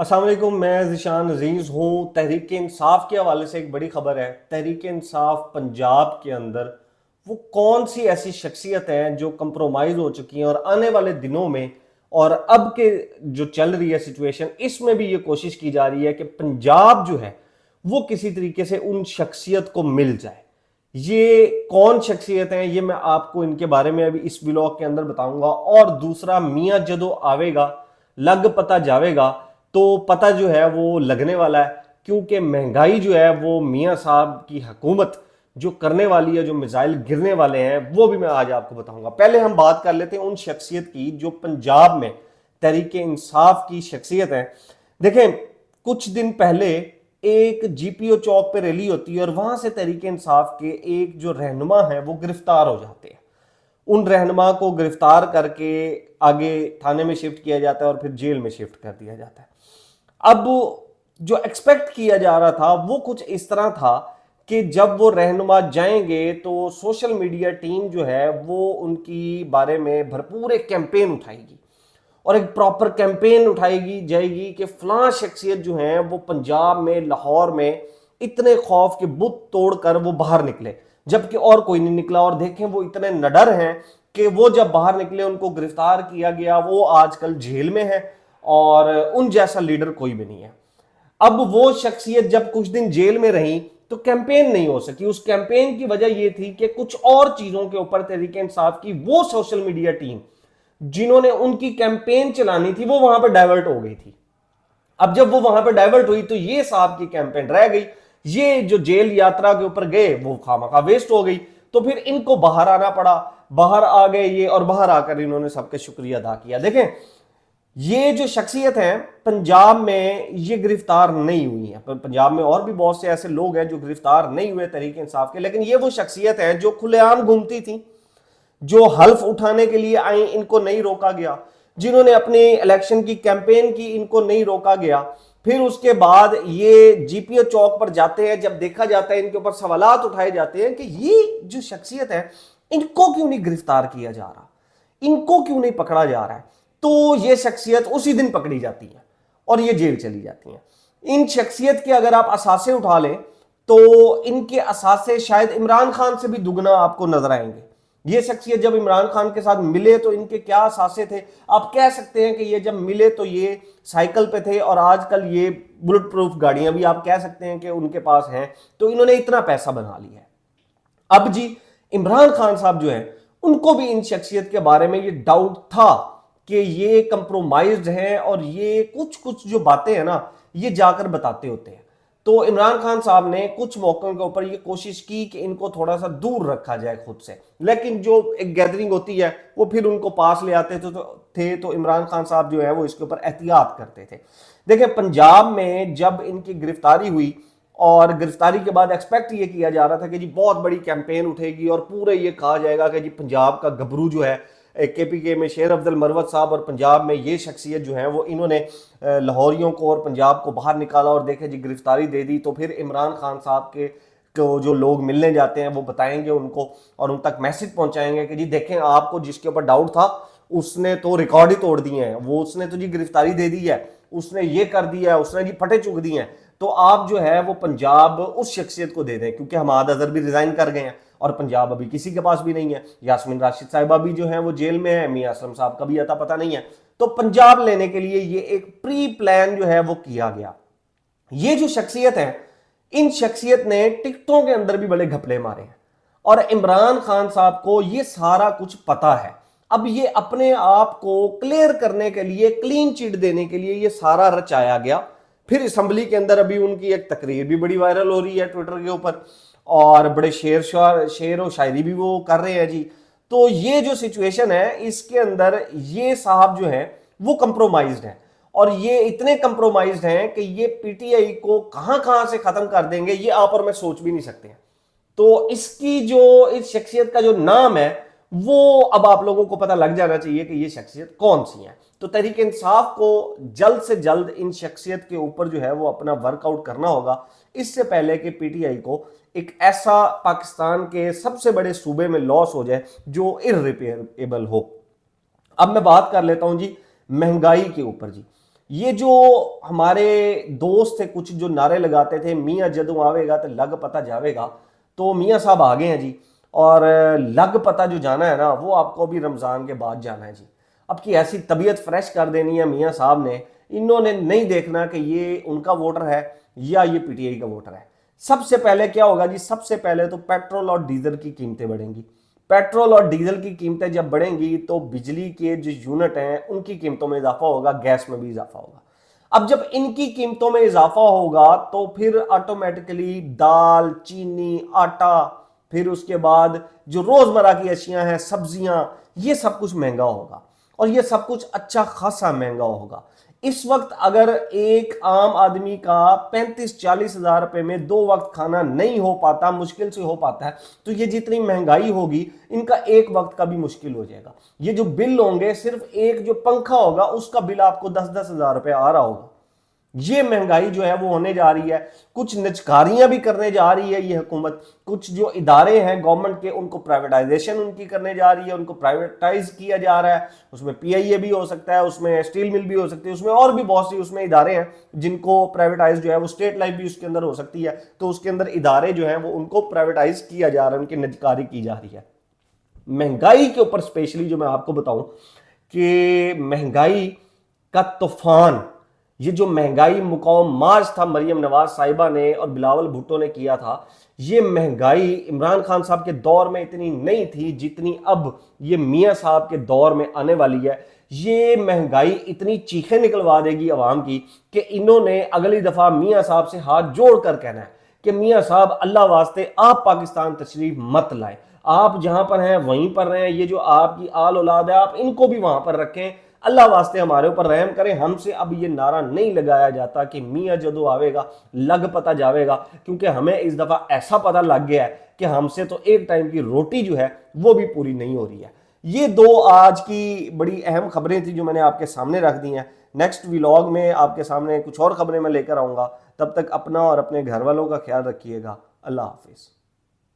अस्सलाम वालेकुम, मैं ज़िशान अजीज़ हूँ। तहरीक इंसाफ के हवाले से एक बड़ी खबर है। तहरीक इंसाफ पंजाब के अंदर वो कौन सी ऐसी शख्सियत हैं जो कंप्रोमाइज़ हो चुकी हैं और आने वाले दिनों में और अब के जो चल रही है सिचुएशन, इसमें भी ये कोशिश की जा रही है कि पंजाब जो है वो किसी तरीके से उन शख्सियत को मिल जाए। ये कौन शख्सियत हैं, ये मैं आपको इनके बारे में अभी इस ब्लॉग के अंदर बताऊंगा। और दूसरा, मियाँ जदो आवेगा लग पता जावेगा, तो पता जो है वो लगने वाला है, क्योंकि महंगाई जो है वो मियाँ साहब की हुकूमत जो करने वाली है, जो मिसाइल गिरने वाले हैं, वो भी मैं आज आपको बताऊंगा। पहले हम बात कर लेते हैं उन शख्सियत की जो पंजाब में तहरीक इंसाफ की शख्सियत है। देखें, कुछ दिन पहले एक जीपीओ चौक पे रैली होती है और वहां से तहरीक इंसाफ के एक जो रहनुमा है वो गिरफ्तार हो जाते हैं। उन रहनुमा को गिरफ्तार करके आगे थाने में शिफ्ट किया जाता है और फिर जेल में शिफ्ट कर दिया जाता है। अब जो एक्सपेक्ट किया जा रहा था वो कुछ इस तरह था कि जब वो रहनुमा जाएंगे तो सोशल मीडिया टीम जो है वो उनकी बारे में भरपूर एक कैंपेन उठाएगी और एक प्रॉपर कैंपेन उठाएगी जाएगी कि फलां शख्सियत जो है वो पंजाब में, लाहौर में इतने खौफ के बुत तोड़कर वो बाहर निकले, जबकि और कोई नहीं निकला। और देखें, वो इतने नडर हैं कि वो जब बाहर निकले उनको गिरफ्तार किया गया, वो आजकल जेल में है और उन जैसा लीडर कोई भी नहीं है। अब वो शख्सियत जब कुछ दिन जेल में रही तो कैंपेन नहीं हो सकी। उस कैंपेन की वजह यह थी कि कुछ और चीजों के ऊपर तहरीक इंसाफ की वो सोशल मीडिया टीम जिन्होंने उनकी कैंपेन चलानी थी वो वहां पर डाइवर्ट हो गई थी। अब जब वो वहां पर डाइवर्ट हुई तो ये साहब की कैंपेन रह गई, ये जो जेल यात्रा के ऊपर गए वो खामखा वेस्ट हो गई। तो फिर इनको बाहर आना पड़ा, बाहर आ गए ये, और बाहर आकर इन्होंने सबके शुक्रिया अदा किया। देखें, ये जो शख्सियत है पंजाब में ये गिरफ्तार नहीं हुई है, पर पंजाब में और भी बहुत से ऐसे लोग हैं जो गिरफ्तार नहीं हुए तहरीक इंसाफ के, लेकिन ये वो शख्सियत है जो खुलेआम घूमती थी, जो हल्फ उठाने के लिए आई, इनको नहीं रोका गया। जिन्होंने अपने इलेक्शन की कैंपेन की, इनको नहीं रोका गया। फिर उसके बाद ये जीपीओ चौक पर जाते हैं, जब देखा जाता है इनके ऊपर सवालात उठाए जाते हैं कि ये जो शख्सियत है इनको क्यों नहीं गिरफ्तार किया जा रहा, इनको क्यों नहीं पकड़ा जा रहा है, तो ये शख्सियत उसी दिन पकड़ी जाती है और ये जेल चली जाती है। इन शख्सियत के अगर आप असासे उठा लें तो इनके असासे शायद इमरान खान से भी दुगना आपको नजर आएंगे। ये शख्सियत जब इमरान खान के साथ मिले तो इनके क्या असासे थे, आप कह सकते हैं कि ये जब मिले तो ये साइकिल पे थे और आजकल ये बुलेट प्रूफ गाड़ियां भी आप कह सकते हैं कि उनके पास हैं। तो इन्होंने इतना पैसा बना लिया है। अब जी, इमरान खान साहब जो है उनको भी इन शख्सियत के बारे में ये डाउट था कि ये कंप्रोमाइज्ड हैं और ये कुछ कुछ जो बातें हैं ना ये जाकर बताते होते हैं। तो इमरान खान साहब ने कुछ मौकों के ऊपर ये कोशिश की कि इनको थोड़ा सा दूर रखा जाए खुद से, लेकिन जो एक गैदरिंग होती है वो फिर उनको पास ले आते तो इमरान खान साहब जो है वो इसके ऊपर एहतियात करते थे। देखिए, पंजाब में जब इनकी गिरफ्तारी हुई और गिरफ्तारी के बाद एक्सपेक्ट ये किया जा रहा था कि जी बहुत बड़ी कैंपेन उठेगी और पूरे ये कहा जाएगा कि जी पंजाब का गबरू जो है केपीके में शेर अफजल मरवत साहब और पंजाब में ये शख्सियत जो है वो इन्होंने लाहौरियों को और पंजाब को बाहर निकाला और देखे जी गिरफ्तारी दे दी। तो फिर इमरान खान साहब के को जो लोग मिलने जाते हैं वो बताएंगे उनको और उन तक मैसेज पहुंचाएंगे कि जी देखें, आपको जिसके ऊपर डाउट था उसने तो रिकॉर्ड ही तोड़ दिए हैं, वो उसने तो जी गिरफ्तारी दे दी है, उसने ये कर दिया है, उसने जी फटे चुक दिए हैं। तो आप जो है वो पंजाब उस शख्सियत को दे दें, क्योंकि हमाद अजहर भी रिजाइन कर गए हैं और पंजाब अभी किसी के पास भी नहीं है। यास्मीन राशिद साहिबा भी जो है वो जेल में है, मियां असलम साहब का भी अता पता नहीं है। तो पंजाब लेने के लिए ये एक प्री प्लान जो है वो किया गया। ये जो शख्सियत है, इन शख्सियत ने टिकटों के अंदर भी बड़े घपले मारे हैं और इमरान खान साहब को ये सारा कुछ पता है। अब ये अपने आप को क्लियर करने के लिए, क्लीन चिट देने के लिए ये सारा रचाया गया। फिर असम्बली के अंदर अभी उनकी एक तकरीर भी बड़ी वायरल हो रही है ट्विटर के ऊपर और बड़े शेर और शायरी भी वो कर रहे हैं जी। तो ये जो सिचुएशन है इसके अंदर ये साहब जो है वो कंप्रोमाइज्ड है और ये इतने कंप्रोमाइज्ड हैं कि ये पीटीआई को कहां कहां से खत्म कर देंगे ये आप और मैं सोच भी नहीं सकते हैं। तो इसकी जो इस शख्सियत का जो नाम है वो अब आप लोगों को पता लग जाना चाहिए कि ये शख्सियत कौन सी है। तो तहरीक इंसाफ को जल्द से जल्द इन शख्सियत के ऊपर जो है वो अपना वर्कआउट करना होगा, इससे पहले कि पीटीआई को एक ऐसा पाकिस्तान के सबसे बड़े सूबे में लॉस हो जाए जो इररिपेयरेबल हो। अब मैं बात कर लेता हूं जी महंगाई के ऊपर जी। یہ جو ہمارے دوست تھے کچھ جو نعرے لگاتے تھے میاں جدوں آوے گا تو لگ پتہ جاوے گا، تو میاں صاحب آ گئے ہیں جی، اور لگ پتہ جو جانا ہے نا وہ آپ کو بھی رمضان کے بعد جانا ہے جی۔ اب کی ایسی طبیعت فریش کر دینی ہے میاں صاحب نے، انہوں نے نہیں دیکھنا کہ یہ ان کا ووٹر ہے یا یہ پی ٹی آئی کا ووٹر ہے۔ سب سے پہلے کیا ہوگا جی، سب سے پہلے تو پیٹرول اور ڈیزل کی قیمتیں بڑھیں گی۔ پیٹرول اور ڈیزل کی قیمتیں جب بڑھیں گی تو بجلی کے جو یونٹ ہیں ان کی قیمتوں میں اضافہ ہوگا، گیس میں بھی اضافہ ہوگا۔ اب جب ان کی قیمتوں میں اضافہ ہوگا تو پھر آٹومیٹکلی دال، چینی، آٹا، پھر اس کے بعد جو روزمرہ کی اشیاء ہیں، سبزیاں، یہ سب کچھ مہنگا ہوگا، اور یہ سب کچھ اچھا خاصا مہنگا ہوگا۔ اس وقت اگر ایک عام آدمی کا 35-40 ہزار روپے میں 2 وقت کھانا نہیں ہو پاتا، مشکل سے ہو پاتا ہے، تو یہ جتنی مہنگائی ہوگی ان کا ایک وقت کا بھی مشکل ہو جائے گا۔ یہ جو بل ہوں گے، صرف ایک جو پنکھا ہوگا اس کا بل آپ کو 10-10 ہزار روپے آ رہا ہوگا۔ یہ مہنگائی جو ہے وہ ہونے جا رہی ہے۔ کچھ نچکاریاں بھی کرنے جا رہی ہے یہ حکومت، کچھ جو ادارے ہیں گورنمنٹ کے ان کو پرائیویٹائزیشن ان کی کرنے جا رہی ہے، ان کو پرائیویٹائز کیا جا رہا ہے۔ اس میں پی آئی اے بھی ہو سکتا ہے، اس میں اسٹیل مل بھی ہو سکتی ہے، اس میں اور بھی بہت سی اس میں ادارے ہیں جن کو پرائیویٹائز جو ہے، وہ اسٹیٹ لائف بھی اس کے اندر ہو سکتی ہے، تو اس کے اندر ادارے جو ہیں وہ ان کو پرائیویٹائز کیا جا رہا ہے، ان کی نجکاری کی جا رہی ہے۔ مہنگائی کے اوپر اسپیشلی جو میں آپ کو بتاؤں کہ مہنگائی کا طوفان، یہ جو مہنگائی مقاوم مارچ تھا مریم نواز صاحبہ نے اور بلاول بھٹو نے کیا تھا، یہ مہنگائی عمران خان صاحب کے دور میں اتنی نہیں تھی جتنی اب یہ میاں صاحب کے دور میں آنے والی ہے۔ یہ مہنگائی اتنی چیخیں نکلوا دے گی عوام کی کہ انہوں نے اگلی دفعہ میاں صاحب سے ہاتھ جوڑ کر کہنا ہے کہ میاں صاحب اللہ واسطے آپ پاکستان تشریف مت لائیں، آپ جہاں پر ہیں وہیں پر رہیں، یہ جو آپ کی آل اولاد ہے آپ ان کو بھی وہاں پر رکھیں، اللہ واسطے ہمارے اوپر رحم کریں۔ ہم سے اب یہ نعرہ نہیں لگایا جاتا کہ میاں جدو آوے گا لگ پتہ جاوے گا، کیونکہ ہمیں اس دفعہ ایسا پتہ لگ گیا ہے کہ ہم سے تو ایک ٹائم کی روٹی جو ہے وہ بھی پوری نہیں ہو رہی ہے۔ یہ دو آج کی بڑی اہم خبریں تھیں جو میں نے آپ کے سامنے رکھ دی ہیں۔ نیکسٹ ویلاگ میں آپ کے سامنے کچھ اور خبریں میں لے کر آؤں گا، تب تک اپنا اور اپنے گھر والوں کا خیال رکھیے گا۔ اللہ حافظ۔